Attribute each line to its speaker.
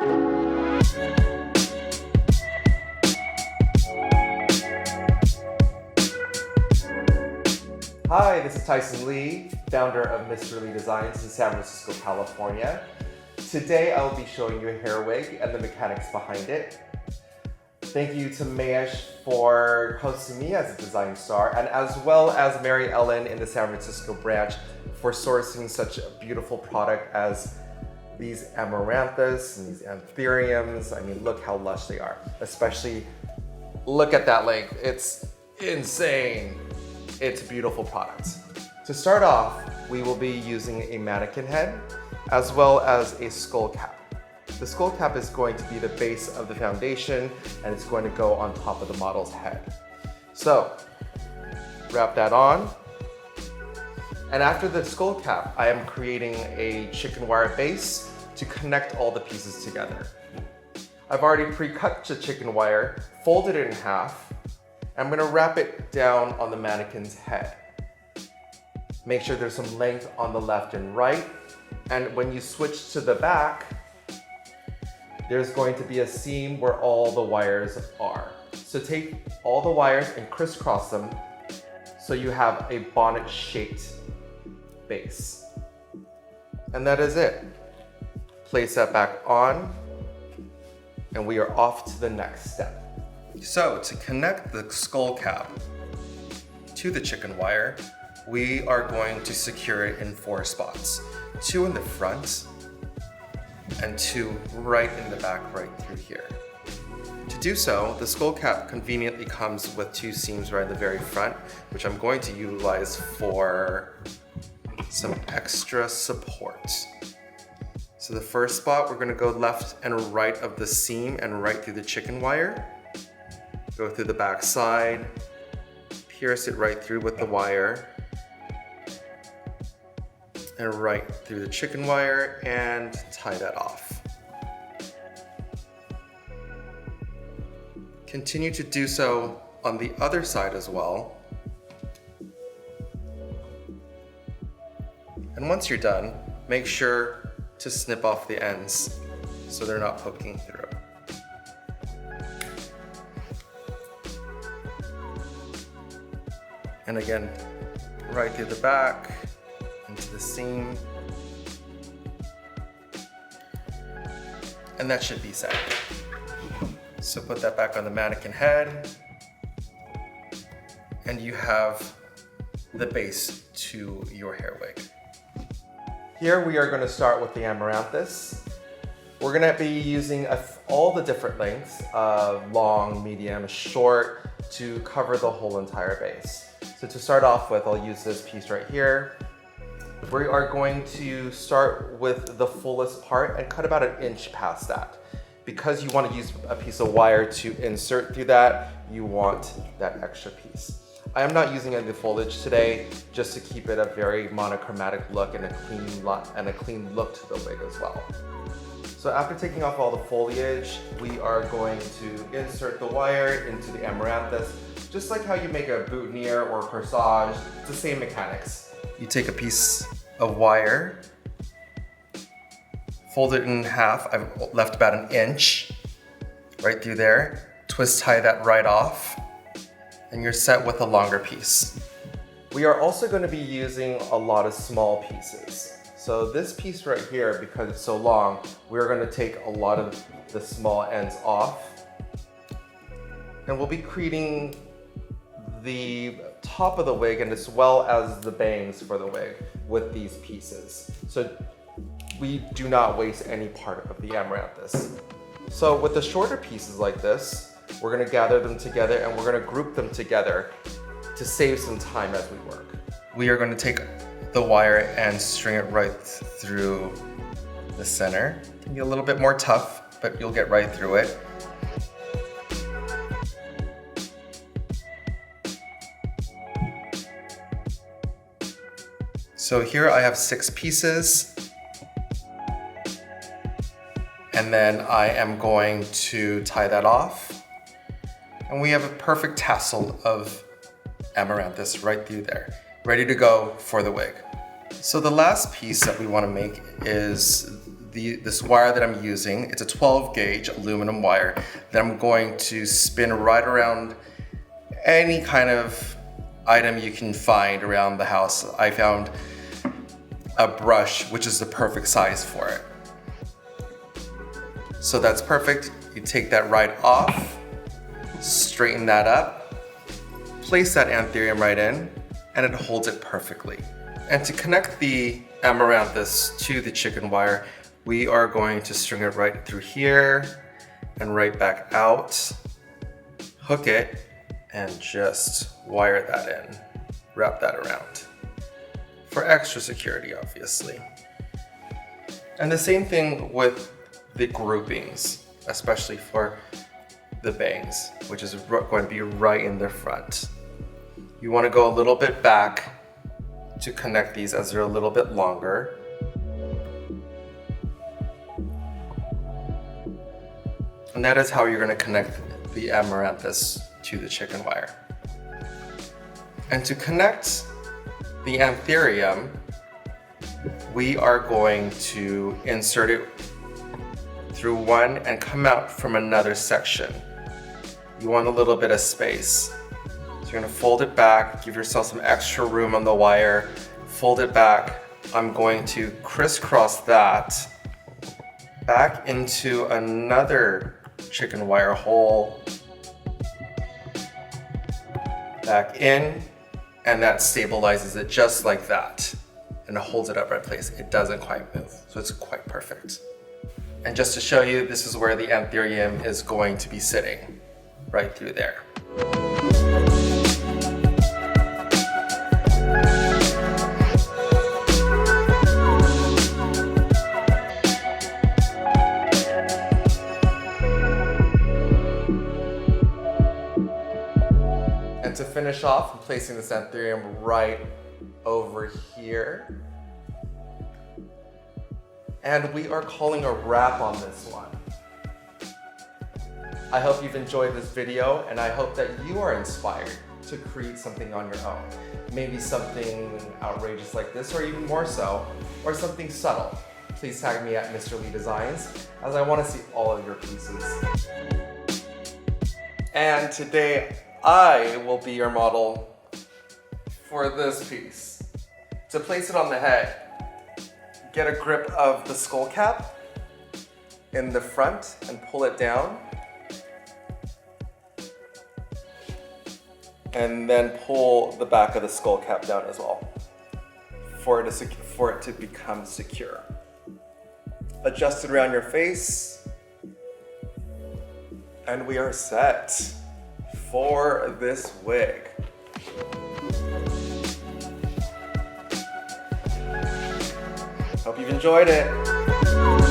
Speaker 1: Hi, this is Tyson Lee, founder of Mr. Lee Designs in San Francisco, California. Today I'll be showing you a hair wig and the mechanics behind it. Thank you to Mayesh for hosting me as a design star, and as well as Mary Ellen in the San Francisco branch for sourcing such a beautiful product as these Amaranthus and these Anthuriums. I mean, look how lush they are. Especially, look at that length. It's insane. It's a beautiful product. To start off, we will be using a mannequin head as well as a skull cap. The skull cap is going to be the base of the foundation and it's going to go on top of the model's head. So, wrap that on. And after the skull cap, I am creating a chicken wire base to connect all the pieces together. I've already pre-cut the chicken wire, folded it in half. I'm gonna wrap it down on the mannequin's head. Make sure there's some length on the left and right. And when you switch to the back, there's going to be a seam where all the wires are. So take all the wires and crisscross them so you have a bonnet-shaped base. And that is it. Place that back on, and we are off to the next step. So to connect the skull cap to the chicken wire, we are going to secure it in 4 spots. 2 in the front and 2 right in the back, right through here. To do so, the skull cap conveniently comes with 2 seams right in the very front, which I'm going to utilize for some extra support. So the first spot, we're gonna go left and right of the seam and right through the chicken wire. Go through the back side, pierce it right through with the wire, and right through the chicken wire, and tie that off. Continue to do so on the other side as well. And once you're done, make sure to snip off the ends so they're not poking through. And again, right through the back, into the seam. And that should be set. So put that back on the mannequin head, and you have the base to your hair wig. Here we are going to start with the Amaranthus. We're going to be using all the different lengths, long, medium, short, to cover the whole entire base. So to start off with, I'll use this piece right here. We are going to start with the fullest part and cut about 1 inch past that. Because you want to use a piece of wire to insert through that, you want that extra piece. I am not using any foliage today, just to keep it a very monochromatic look and a clean look to the wig as well. So after taking off all the foliage, we are going to insert the wire into the Amaranthus, just like how you make a boutonniere or corsage. It's the same mechanics. You take a piece of wire, fold it in half. I've left about 1 inch right through there. Twist tie that right off, and you're set with a longer piece. We are also going to be using a lot of small pieces. So this piece right here, because it's so long, we're going to take a lot of the small ends off. And we'll be creating the top of the wig and as well as the bangs for the wig with these pieces. So we do not waste any part of the Amaranthus. So with the shorter pieces like this, we're going to gather them together and we're going to group them together to save some time as we work. We are going to take the wire and string it right through the center. It can be a little bit more tough, but you'll get right through it. So here I have 6 pieces, and then I am going to tie that off, and we have a perfect tassel of Amaranthus right through there, ready to go for the wig. So the last piece that we want to make is this wire that I'm using. It's a 12 gauge aluminum wire that I'm going to spin right around any kind of item you can find around the house. I found a brush, which is the perfect size for it. So that's perfect. You take that right off, straighten that up, place that Anthurium right in, and it holds it perfectly. And to connect the Amaranthus to the chicken wire, we are going to string it right through here and right back out, hook it, and just wire that in, wrap that around. For extra security, obviously. And the same thing with the groupings, especially for the bangs, which is going to be right in the front. You want to go a little bit back to connect these as they're a little bit longer. And that is how you're going to connect the Amaranthus to the chicken wire. And to connect the Anthurium, we are going to insert it through one and come out from another section. You want a little bit of space. So you're gonna fold it back, give yourself some extra room on the wire, fold it back. I'm going to crisscross that back into another chicken wire hole, back in, and that stabilizes it just like that. And it holds it up right place. It doesn't quite move, so it's quite perfect. And just to show you, this is where the Anthurium is going to be sitting, right through there. And to finish off, I'm placing this Anthurium right over here. And we are calling a wrap on this one. I hope you've enjoyed this video, and I hope that you are inspired to create something on your own. Maybe something outrageous like this, or even more so, or something subtle. Please tag me at Mr. Lee Designs, as I want to see all of your pieces. And today, I will be your model for this piece. To place it on the head, get a grip of the skull cap in the front and pull it down. And then pull the back of the skull cap down as well for it to become secure. Adjust it around your face, and we are set for this wig. Hope you've enjoyed it.